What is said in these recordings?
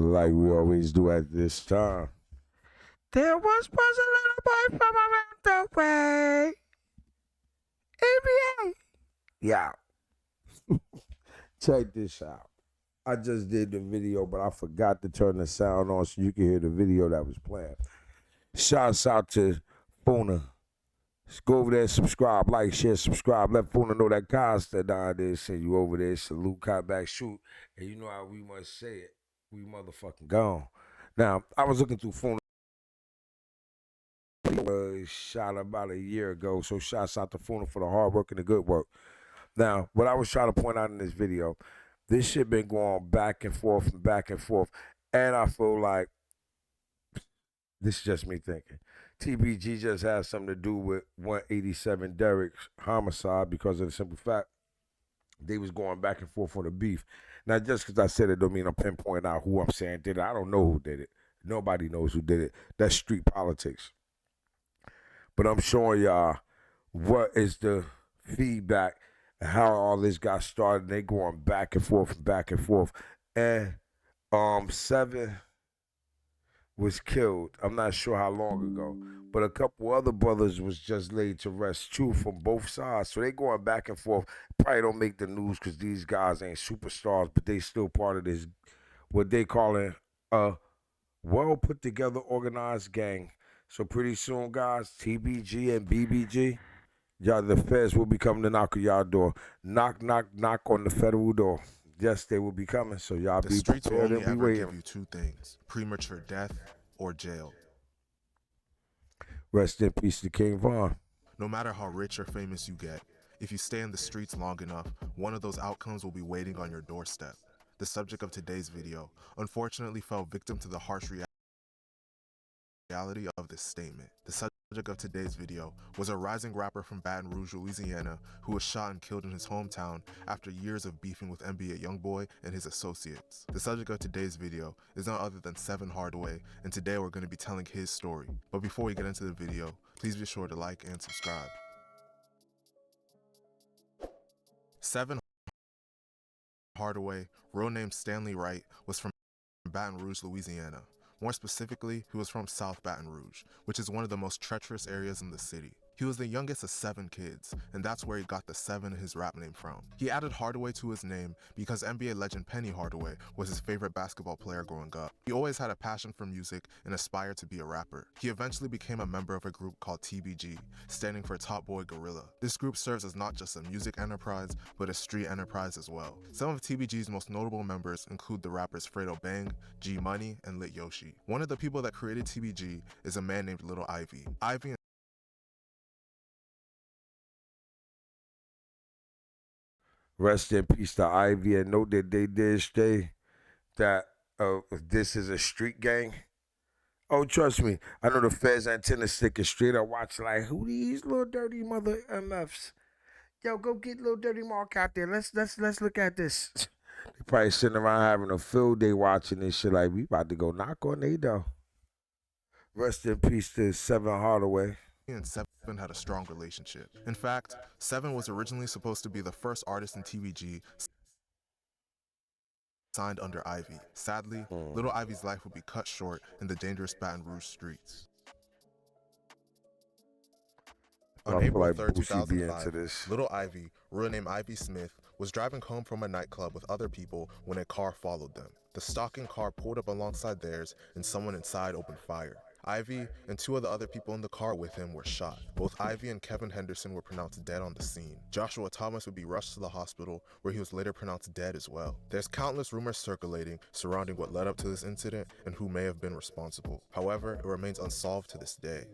like we always do at this time. There was a little boy from around the way. NBA. Yeah. Check this out. I just did the video, but I forgot to turn the sound on so you can hear the video that was playing. Shouts out to Funa. Just go over there, subscribe, like, share, subscribe. Let Funa know that constant down there send you over there. Salute, cut back, shoot. And you know how we must say it. We motherfucking gone. Now, I was looking through Funa. Shot about a year ago. So shouts out to Funa for the hard work and the good work. Now, what I was trying to point out in this video, this shit been going back and forth and back and forth. And I feel like this is just me thinking. TBG just has something to do with 187 DERRICK's homicide because of the simple fact they was going back and forth on the beef. Now, just because I said it don't mean I'm pinpointing out who I'm saying did it. I don't know who did it. Nobody knows who did it. That's street politics. But I'm showing y'all what is the feedback and how all this got started. They going back and forth and back and forth. And Seven was killed. I'm not sure how long ago, but a couple other brothers was just laid to rest too from both sides. So they going back and forth. Probably don't make the news because these guys ain't superstars, but they still part of this what they calling a well put together organized gang. So pretty soon, guys, TBG and BBG, y'all the feds will be coming to knock on y'all door. Knock, knock, knock on the federal door. Yes, they will be coming. So y'all The be streets will prepared only and be ever waiting. give you two things: premature death or jail. Rest in peace to King Von. No matter how rich or famous you get, if you stay in the streets long enough, one of those outcomes will be waiting on your doorstep. The subject of today's video unfortunately fell victim to the harsh reality of this statement. The subject of today's video was a rising rapper from Baton Rouge, Louisiana, who was shot and killed in his hometown after years of beefing with NBA YoungBoy and his associates. The subject of today's video is none other than Seven Hardaway, and today we're going to be telling his story. But before we get into the video, please be sure to like and subscribe. Seven Hardaway, real name Stanley Wright, was from Baton Rouge, Louisiana. More specifically, he was from South Baton Rouge, which is one of the most treacherous areas in the city. He was the youngest of 7 kids, and that's where he got the 7 in his rap name from. He added Hardaway to his name because NBA legend Penny Hardaway was his favorite basketball player growing up. He always had a passion for music and aspired to be a rapper. He eventually became a member of a group called TBG, standing for Top Boy Gorilla. This group serves as not just a music enterprise, but a street enterprise as well. Some of TBG's most notable members include the rappers Fredo Bang, G Money, and Lit Yoshi. One of the people that created TBG is a man named Little Ivy. Ivy Rest in peace to Ivy, and note that they did say that this is a street gang. Oh, trust me, I know the feds antenna sticking straight up watch like who these little dirty mother MFs. Yo, go get little dirty Mark out there. Let's look at this. They probably sitting around having a field day watching this shit like we about to go knock on they door. Rest in peace to Seven Hardaway. and Seven had a strong relationship. In fact, Seven was originally supposed to be the first artist in TBG signed under Ivy. Sadly, Little Ivy's life would be cut short in the dangerous Baton Rouge streets. On April 3rd, 2005, Little Ivy, real name Ivy Smith, was driving home from a nightclub with other people when a car followed them. The stalking car pulled up alongside theirs and someone inside opened fire. Ivy and 2 of the other people in the car with him were shot. Both Ivy and Kevin Henderson were pronounced dead on the scene. Joshua Thomas would be rushed to the hospital, where he was later pronounced dead as well. There's countless rumors circulating surrounding what led up to this incident and who may have been responsible. However, it remains unsolved to this day.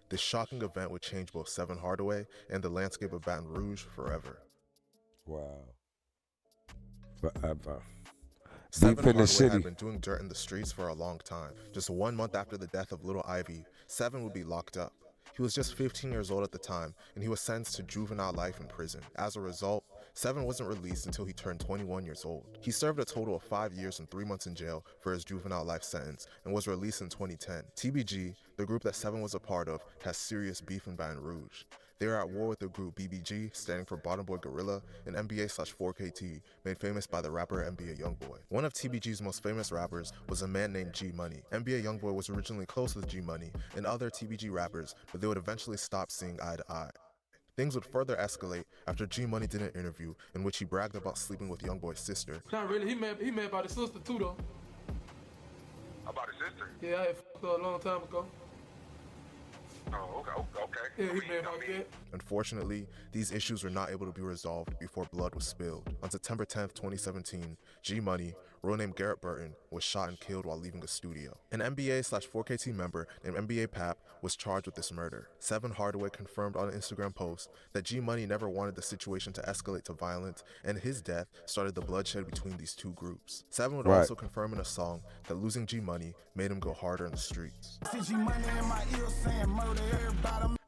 This shocking event would change both Seven Hardaway and the landscape of Baton Rouge forever. Wow. Forever. Seven Deep in the Hardaway city. had been doing dirt in the streets for a long time. Just 1 month after the death of Little Ivy, Seven would be locked up. He was just 15 years old at the time, and he was sentenced to juvenile life in prison. As a result, Seven wasn't released until he turned 21 years old. He served a total of 5 years and 3 months in jail for his juvenile life sentence and was released in 2010. TBG, the group that Seven was a part of, has serious beef in Baton Rouge. They are at war with the group BBG, standing for Bottom Boy Gorilla, and NBA/4KT, made famous by the rapper NBA Youngboy. One of TBG's most famous rappers was a man named G Money. NBA Youngboy was originally close with G Money and other TBG rappers, but they would eventually stop seeing eye to eye. Things would further escalate after G Money did an interview in which he bragged about sleeping with Youngboy's sister. Not really. He mad about his sister too, though. About his sister? Yeah, I had fucked her a long time ago. Oh, okay. Yeah, he mad about that. Unfortunately, these issues were not able to be resolved before blood was spilled. On September 10th, 2017, G Money, real name Garrett Burton, was shot and killed while leaving a studio. An NBA/4KT member named NBA Pap was charged with this murder. Seven Hardaway confirmed on an Instagram post that G Money never wanted the situation to escalate to violence, and his death started the bloodshed between these two groups. Seven would also confirm in a song that losing G Money made him go harder in the streets.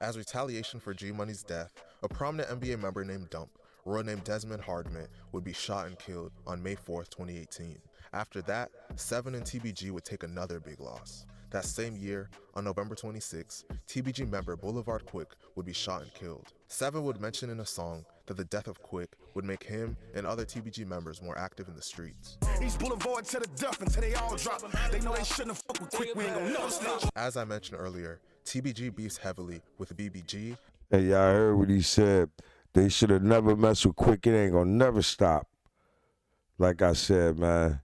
As retaliation for G Money's death, a prominent NBA member named Dump, real name Desmond Hardman, would be shot and killed on May 4th, 2018. After that, Seven and TBG would take another big loss. That same year, on November 26, TBG member Boulevard Quick would be shot and killed. Seven would mention in a song that the death of Quick would make him and other TBG members more active in the streets. East Boulevard to the death until they all drop. They know they shouldn't have fucked with Quick, we ain't gonna never stop. As I mentioned earlier, TBG beefs heavily with BBG. And y'all heard what he said. They should have never messed with Quick. It ain't gonna never stop. Like I said, man.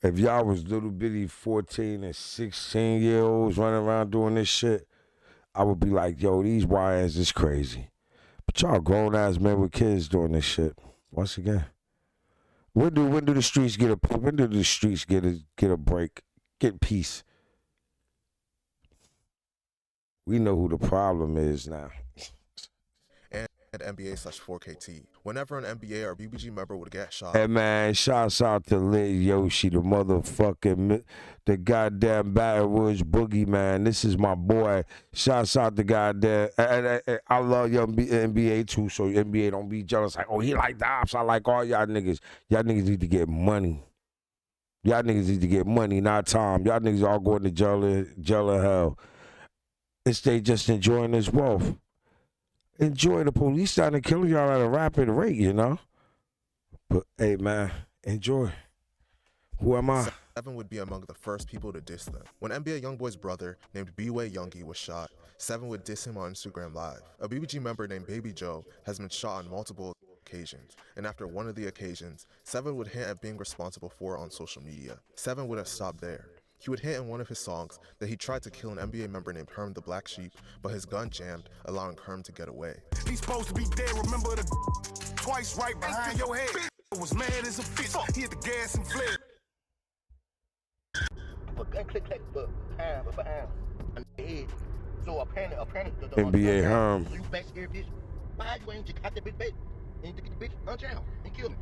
If y'all was little bitty 14 and 16-year-olds running around doing this shit, I would be like, yo, these YNs is crazy. But y'all grown-ass men with kids doing this shit. Once again. When do the streets get a break? Get peace? We know who the problem is now. And NBA/4KT. Whenever an NBA or BBG member would get shot. Hey man, shouts out to Lil Yoshi, the goddamn Baton Rouge Boogie, man. This is my boy. Shouts out to goddamn. I love young NBA too, so NBA don't be jealous. Like, oh, he like the ops. I like all y'all niggas. Y'all niggas need to get money. Y'all niggas need to get money, not time. Y'all niggas all going to jail or hell. It's they just enjoying this wealth. Enjoy. The police starting to kill y'all at a rapid rate, you know? But, hey, man, enjoy. Who am I? Seven would be among the first people to diss them. When NBA Youngboy's brother, named B-Way Youngie, was shot, Seven would diss him on Instagram Live. A BBG member named Baby Joe has been shot on multiple occasions, and after one of the occasions, Seven would hint at being responsible for it on social media. Seven wouldn't stop there. He would hint in one of his songs that he tried to kill an NBA member named Herm the Black Sheep, but his gun jammed, allowing Herm to get away. He's supposed to be dead, remember the twice right behind your head. Was mad as a bitch, he hit the gas and fled. So apparently, NBA Herm. You back here, bitch. Why you ain't just caught that big bitch? Ain't to get the bitch unjam and kill him.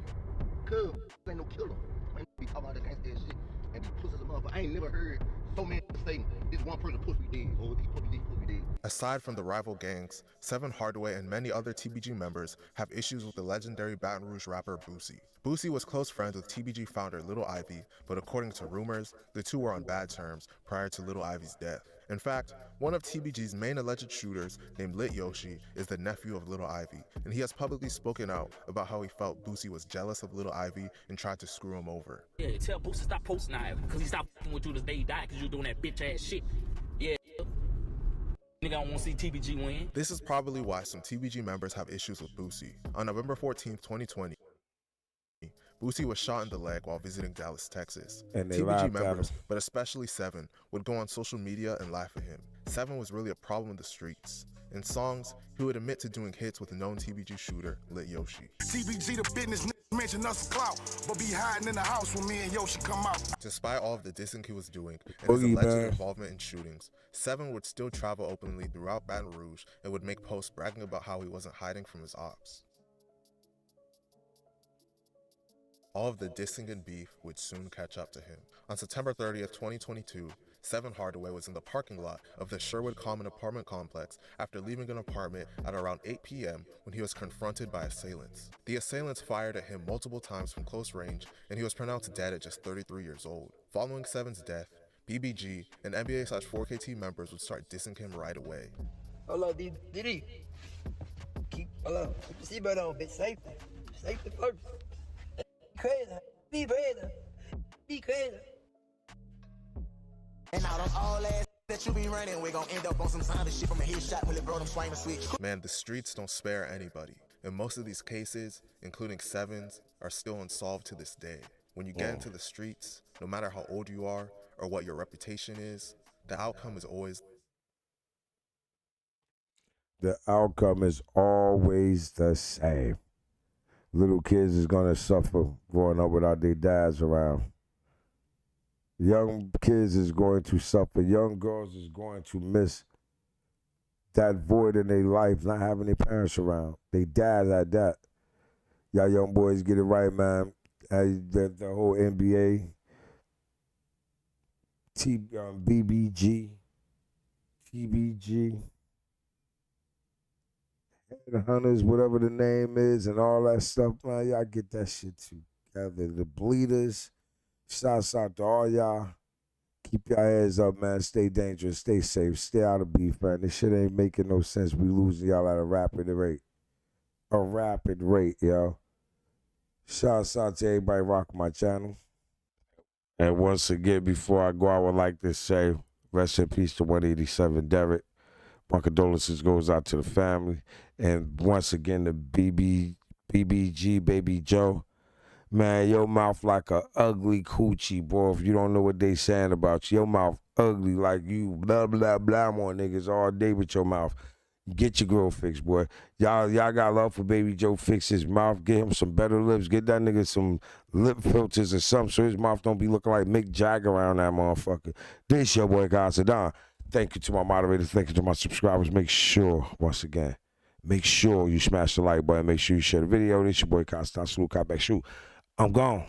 Cuz, ain't no killer. Man, be talking about that gangsta shit and be pussy as a motherfucker. I ain't never heard so many say this one person pussy me dead or he pussy me dead. Aside from the rival gangs, Seven Hardaway and many other TBG members have issues with the legendary Baton Rouge rapper Boosie. Boosie was close friends with TBG founder Little Ivy, but according to rumors, the two were on bad terms prior to Little Ivy's death. In fact, one of TBG's main alleged shooters, named Lit Yoshi, is the nephew of Little Ivy, and he has publicly spoken out about how he felt Boosie was jealous of Little Ivy and tried to screw him over. Yeah, tell Boosie stop posting now, because he stopped f***ing with you the day he died, because you doing that bitch ass shit. Yeah. Nigga, I don't want to see TBG win. This is probably why some TBG members have issues with Boosie. On November 14th, 2020, Boosie was shot in the leg while visiting Dallas, Texas. And they TBG laughed at members, him. but especially Seven, would go on social media and laugh at him. Seven was really a problem in the streets. In songs, he would admit to doing hits with known TBG shooter Lit Yoshi. TBG the business mention us clout, but be hiding in the house when me and Yoshi come out. Despite all of the dissing he was doing and his Boogie, alleged man. involvement in shootings, Seven would still travel openly throughout Baton Rouge and would make posts bragging about how he wasn't hiding from his ops. All of the dissing and beef would soon catch up to him. On September 30th, 2022, Seven Hardaway was in the parking lot of the Sherwood Common apartment complex after leaving an apartment at around 8 p.m. when he was confronted by assailants. The assailants fired at him multiple times from close range, and he was pronounced dead at just 33 years old. Following Seven's death, BBG and NBA/4KT members would start dissing him right away. Hello, Diddy. Hold on. Put the seatbelt on, bitch. Safety. Safety first. Crazy. Be crazy. Be crazy. And now them all ass that you be running, we gon' end up on some zombie shit from a headshot when it bro them swing the switch. Man, the streets don't spare anybody. And most of these cases, including sevens, are still unsolved to this day. When you get into the streets, no matter how old you are or what your reputation is, the outcome is always The outcome is always the same. Little kids is gonna suffer growing up without their dads around. Young kids is going to suffer. Young girls is going to miss that void in their life, not having their parents around. They dads at that. Y'all young boys get it right, man. The whole NBA, BBG, TBG, the Hunters, whatever the name is, and all that stuff, man. Y'all get that shit together. The Bleeders, shouts out to all y'all. Keep your heads up, man. Stay dangerous. Stay safe. Stay out of beef, man. This shit ain't making no sense. We losing y'all at a rapid rate. A rapid rate, yo. Shouts out to everybody rocking my channel. And once again, before I go, I would like to say, rest in peace to 187 Derrick. My condolences goes out to the family. And once again, the BBG, Baby Joe. Man, your mouth like a ugly coochie, boy. If you don't know what they saying about you, your mouth ugly like you blah, blah, blah more niggas all day with your mouth. Get your girl fixed, boy. Y'all got love for Baby Joe. Fix his mouth. Get him some better lips. Get that nigga some lip filters or something so his mouth don't be looking like Mick Jagger around that motherfucker. This your boy, God Saddam. Thank you to my moderators. Thank you to my subscribers. Make sure, once again, make sure you smash the like button. Make sure you share the video. This your boy, Constant Salute, back shoot. I'm gone.